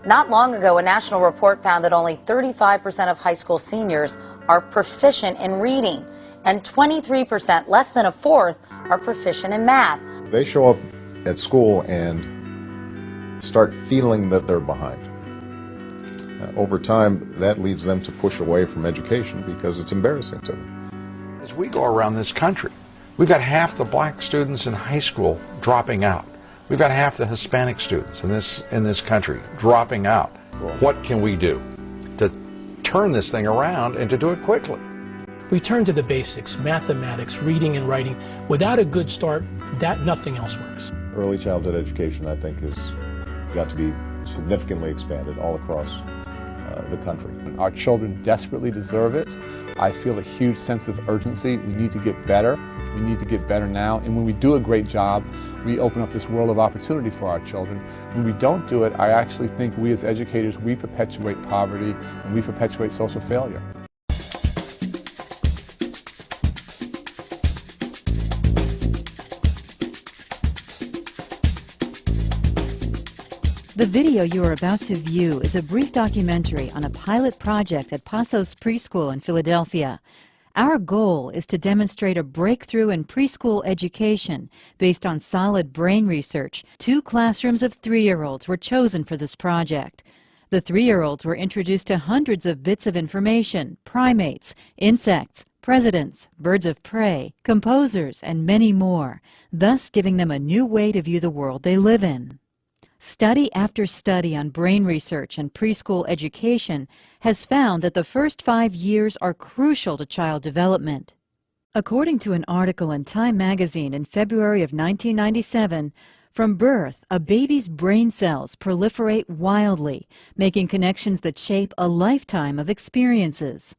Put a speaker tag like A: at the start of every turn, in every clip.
A: Not long ago, a national report found that only 35% of high school seniors are proficient in reading, and 23%, less than a fourth, are proficient in math.
B: They show up at school and start feeling that they're behind. Over time, that leads them to push away from education because it's embarrassing to them.
C: As we go around this country, we've got half the black students in high school dropping out. We've got half the Hispanic students in this country dropping out. What can we do to turn this thing around and to do it quickly?
D: We turn to the basics, mathematics, reading and writing. Without a good start, nothing else works.
B: Early childhood education, I think, has got to be significantly expanded all across the country.
E: Our children desperately deserve it. I feel a huge sense of urgency. We need to get better. We need to get better now. And when we do a great job, we open up this world of opportunity for our children. When we don't do it, I actually think we as educators, we perpetuate poverty and we perpetuate social failure.
F: The video you are about to view is a brief documentary on a pilot project at Pasos Preschool in Philadelphia. Our goal is to demonstrate a breakthrough in preschool education based on solid brain research. 2 classrooms of 3-year-olds were chosen for this project. The 3-year-olds were introduced to hundreds of bits of information, primates, insects, presidents, birds of prey, composers, and many more, thus giving them a new way to view the world they live in. Study after study on brain research and preschool education has found that the first 5 years are crucial to child development. According to an article in Time magazine in February of 1997, from birth, a baby's brain cells proliferate wildly, making connections that shape a lifetime of experiences.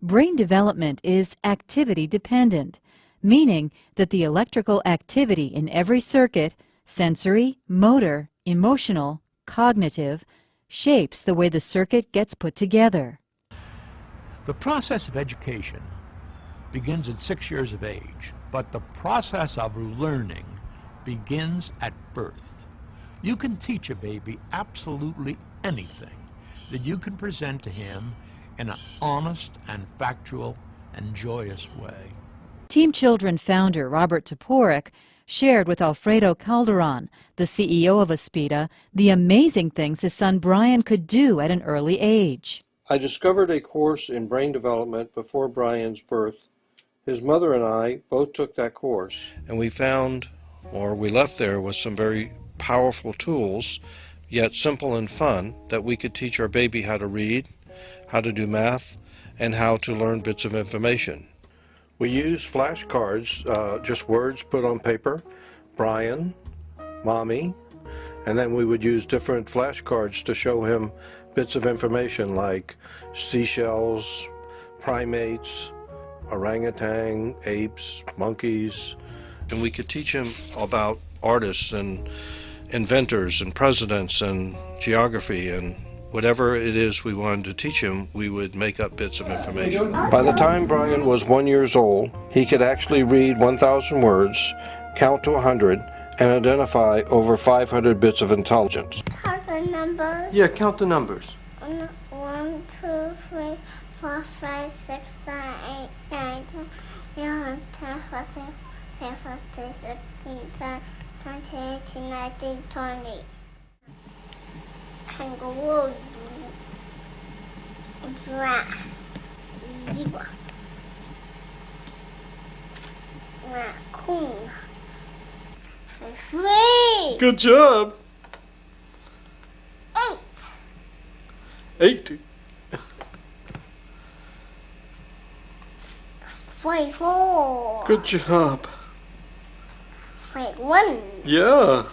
F: Brain development is activity-dependent, meaning that the electrical activity in every circuit, sensory, motor, emotional, cognitive, shapes the way the circuit gets put together.
D: The process of education begins at 6 years of age, but the process of learning begins at birth. You can teach a baby absolutely anything that you can present to him in an honest and factual and joyous way.
F: Team Children founder Robert Toporek shared with Alfredo Calderon, the CEO of Aspira, the amazing things his son Brian could do at an early age.
G: I discovered a course in brain development before Brian's birth. His mother and I both took that course, and we found, or we left there with some very powerful tools, yet simple and fun, that we could teach our baby how to read, how to do math, and how to learn bits of information. We use flashcards, just words put on paper, Brian, Mommy, and then we would use different flashcards to show him bits of information like seashells, primates, orangutan, apes, monkeys. And we could teach him about artists and inventors and presidents and geography, and whatever it is we wanted to teach him, we would make up bits of information. By the time Brian was 1 year old, he could actually read 1,000 words, count to 100, and identify over 500 bits of intelligence.
H: Count the numbers?
G: Yeah, count the numbers.
H: 1, 2, 3, 4, 5, 6, 7, 8, 9, 10, 11, 12, 13, 14, 15, 16, 17, 18, 19, 20. Kangaroo, giraffe, zebra, raccoon, 3.
G: Good job.
H: 8.
G: 8.
H: 44.
G: Good job.
H: 41.
G: Yeah.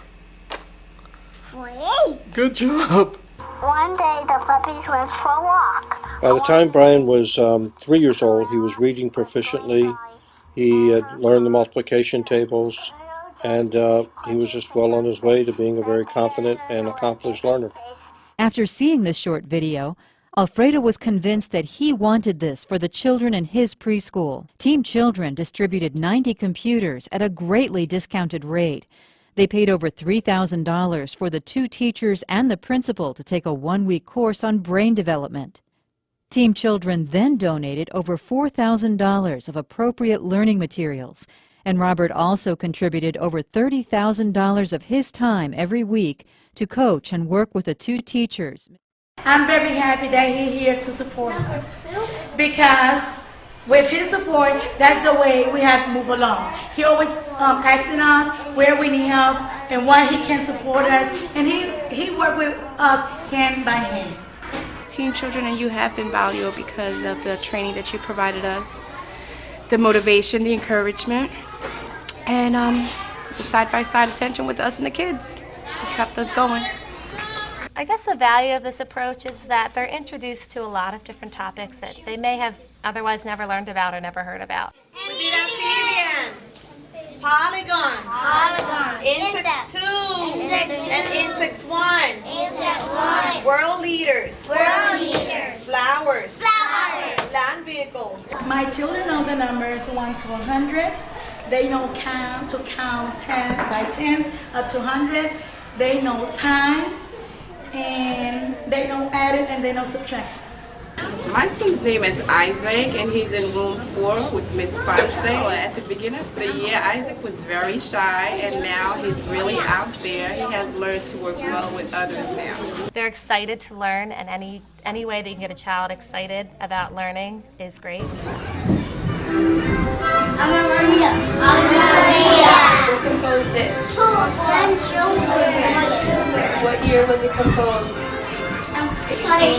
H: 48.
G: Good job.
H: One day the puppies went for a walk.
G: By the time Brian was 3 years old, he was reading proficiently. He had learned the multiplication tables, and he was just well on his way to being a very confident and accomplished learner.
F: After seeing this short video, Alfredo was convinced that he wanted this for the children in his preschool. Team Children distributed 90 computers at a greatly discounted rate. They paid over $3,000 for the 2 teachers and the principal to take a 1-week course on brain development. Team Children then donated over $4,000 of appropriate learning materials, and Robert also contributed over $30,000 of his time every week to coach and work with the 2 teachers.
I: I'm very happy that he's here to support us, because with his support, that's the way we have to move along. He always asking us where we need help and what he can support us, and he worked with us hand by hand.
J: Team Children and you have been valuable because of the training that you provided us, the motivation, the encouragement, and the side-by-side attention with us and the kids. It kept us going.
K: I guess the value of this approach is that they're introduced to a lot of different topics that they may have otherwise never learned about or never heard about.
L: We did amphibians, polygons, insects 2, and insects 1, world leaders, flowers, land vehicles.
I: My children know the numbers 1 to 100. They know count 10 by 10s up to 100. They know time, and they know added, and they know subtraction.
M: My son's name is Isaac, and he's in room 4 with Miss Ponce. At the beginning of the year, Isaac was very shy, and now he's really out there. He has learned to work well with others now.
K: They're excited to learn, and any way that you can get a child excited about learning is great.
H: I'm Maria.
J: Who composed it? What year was it composed?
H: 25.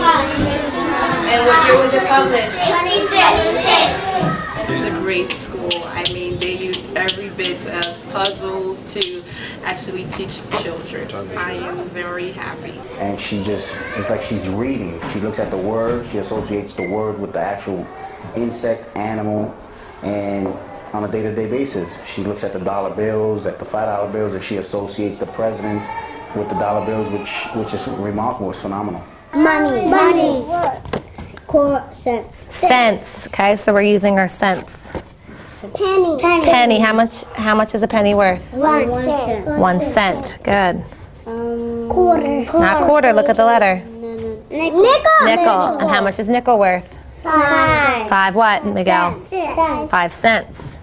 J: And what year was it published?
H: 26.
M: It's a great school. I mean, they use every bit of puzzles to actually teach the children. I am very happy.
N: And she just, it's like she's reading. She looks at the word, she associates the word with the actual insect, animal, and on a day-to-day basis, she looks at the dollar bills, at the $5 bills, and she associates the presidents with the dollar bills, which is remarkable. It's phenomenal.
H: Money. Core cents.
K: Cents. Okay, so we're using our cents.
H: Penny.
K: Penny. How much is a penny worth?
H: 1 cent.
K: 1 cent. Good.
H: Quarter.
K: Not quarter. Look at the letter.
H: Nickel.
K: Nickel. And how much is nickel worth?
H: 5.
K: 5 what, Miguel?
H: Cents.
K: 5 cents.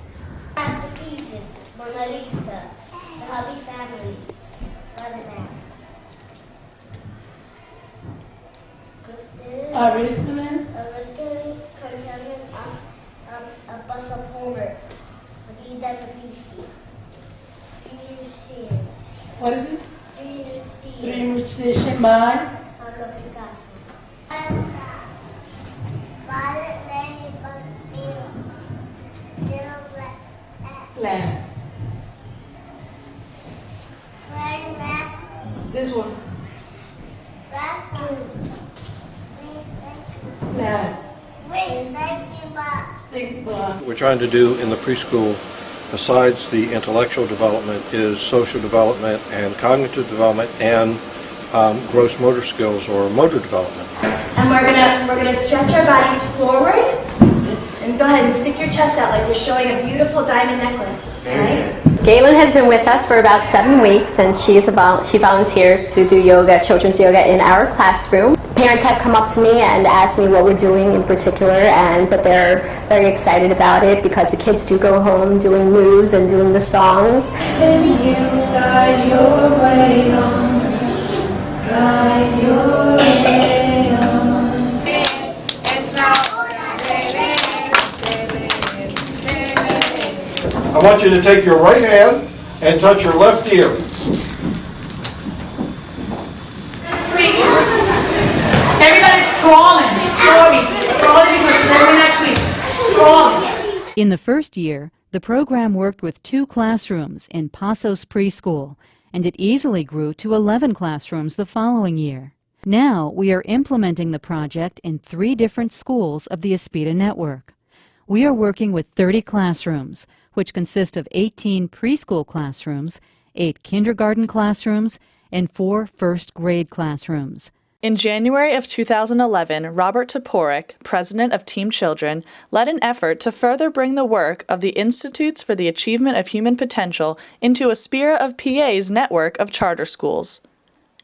H: Mona Lisa. The Happy Family.
I: Aristotle's.
H: A bus of Homer.
I: What is it? Three musician by Land. This one.
G: What we're trying to do in the preschool, besides the intellectual development, is social development and cognitive development and gross motor skills or motor development.
O: And we're gonna stretch our bodies forward and go ahead and stick your chest out like you're showing a beautiful diamond necklace. Right?
P: Galen has been with us for about 7 weeks, and she volunteers to do yoga, children's yoga, in our classroom. Parents have come up to me and asked me what we're doing in particular, but they're very excited about it because the kids do go home doing moves and doing the songs.
Q: Can you guide your way on? Guide your way on.
G: I want you to take your right hand and touch your left ear.
I: Everybody's crawling because next week. Crawling.
F: In the first year, the program worked with 2 classrooms in Pasos preschool, and it easily grew to 11 classrooms the following year. Now we are implementing the project in 3 different schools of the Aspira network. We are working with 30 classrooms, which consist of 18 preschool classrooms, 8 kindergarten classrooms, and 4 first grade classrooms.
R: In January of 2011, Robert Toporek, president of Team Children, led an effort to further bring the work of the Institutes for the Achievement of Human Potential into Aspira of PA's network of charter schools.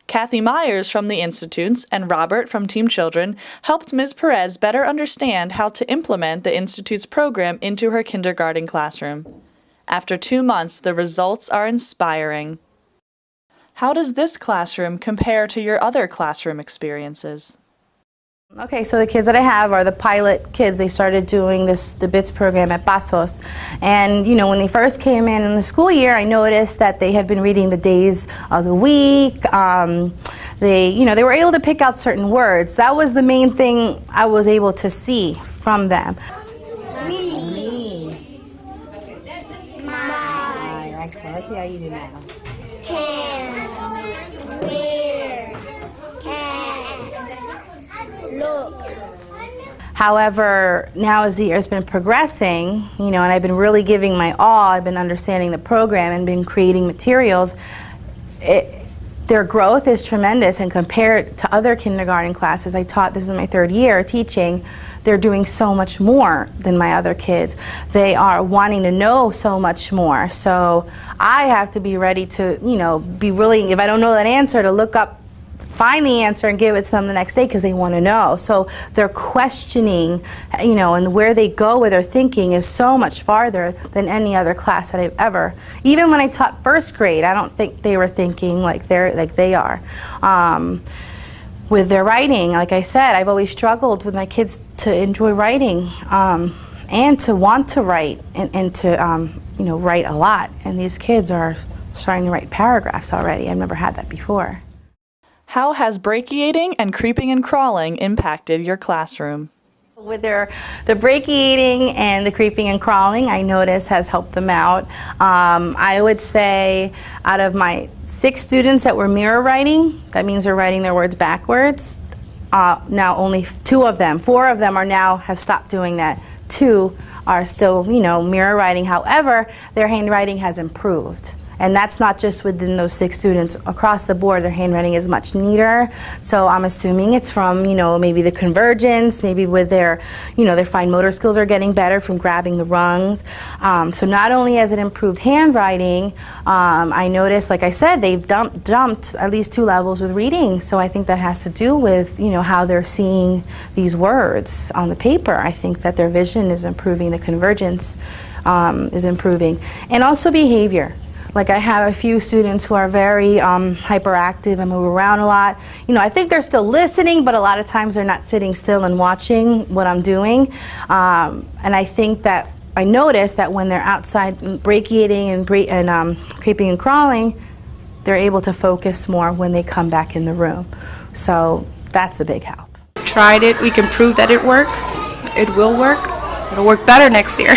R: Kathy Myers from the Institutes and Robert from Team Children helped Ms. Perez better understand how to implement the Institute's program into her kindergarten classroom. After 2 months, the results are inspiring. How does this classroom compare to your other classroom experiences?
I: Okay, so the kids that I have are the pilot kids. They started doing the BITS program at Pasos. And, you know, when they first came in the school year, I noticed that they had been reading the days of the week. They were able to pick out certain words. That was the main thing I was able to see from them.
Q: Me. My. Excellent. Let's see how you do now. Can. Where. Can. Look.
I: However, now as the year's been progressing, you know, and I've been really giving my all, I've been understanding the program and been creating materials, their growth is tremendous, and compared to other kindergarten classes I taught, this is my 3rd year teaching, they're doing so much more than my other kids. They are wanting to know so much more. So I have to be ready to, you know, be willing, if I don't know that answer, to look up, find the answer and give it to them the next day because they want to know. So they're questioning, you know, and where they go with their thinking is so much farther than any other class that I've ever. Even when I taught 1st grade, I don't think they were thinking like they are. With their writing, like I said, I've always struggled with my kids to enjoy writing and to want to write and to you know, write a lot. And these kids are starting to write paragraphs already. I've never had that before.
R: How has brachiating and creeping and crawling impacted your classroom?
I: With the brachiating and the creeping and crawling, I notice has helped them out. I would say out of my 6 students that were mirror writing, that means they're writing their words backwards, now only 2 of them, 4 of them have stopped doing that. 2 are still, you know, mirror writing. However, their handwriting has improved. And that's not just within those 6 students. Across the board, their handwriting is much neater. So I'm assuming it's from, you know, maybe the convergence, maybe with their, you know, their fine motor skills are getting better from grabbing the rungs. So not only has it improved handwriting, I noticed, like I said, they've jumped at least 2 levels with reading. So I think that has to do with, you know, how they're seeing these words on the paper. I think that their vision is improving, the convergence is improving, and also behavior. Like I have a few students who are very hyperactive and move around a lot. You know, I think they're still listening, but a lot of times they're not sitting still and watching what I'm doing. And I think that I notice that when they're outside brachiating and creeping and crawling, they're able to focus more when they come back in the room. So that's a big help.
J: We've tried it. We can prove that it works. It will work. It'll work better next year.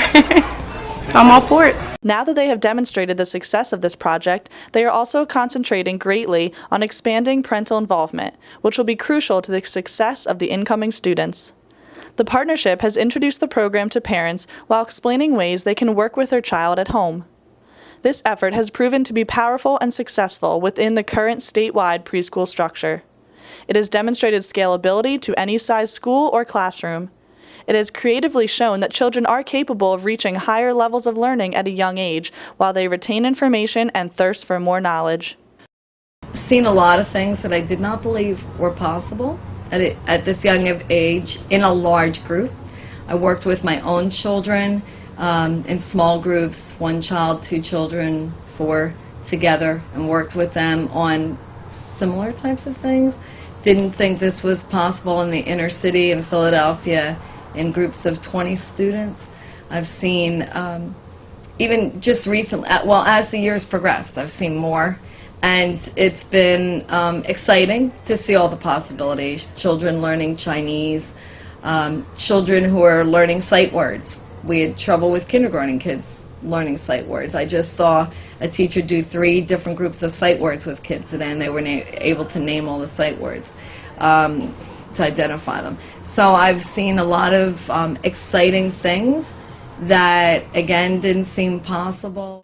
J: So I'm all for it.
R: Now that they have demonstrated the success of this project, they are also concentrating greatly on expanding parental involvement, which will be crucial to the success of the incoming students. The partnership has introduced the program to parents while explaining ways they can work with their child at home. This effort has proven to be powerful and successful within the current statewide preschool structure. It has demonstrated scalability to any size school or classroom. It has creatively shown that children are capable of reaching higher levels of learning at a young age while they retain information and thirst for more knowledge.
S: I've seen a lot of things that I did not believe were possible at this young of age in a large group. I worked with my own children in small groups, 1 child, 2 children, 4 together, and worked with them on similar types of things. Didn't think this was possible in the inner city of Philadelphia in groups of 20 students. I've seen, even just recently, well, as the years progressed, I've seen more. And it's been exciting to see all the possibilities. Children learning Chinese, children who are learning sight words. We had trouble with kindergarten kids learning sight words. I just saw a teacher do 3 different groups of sight words with kids today, and they were able to name all the sight words to identify them. So I've seen a lot of exciting things that, again, didn't seem possible.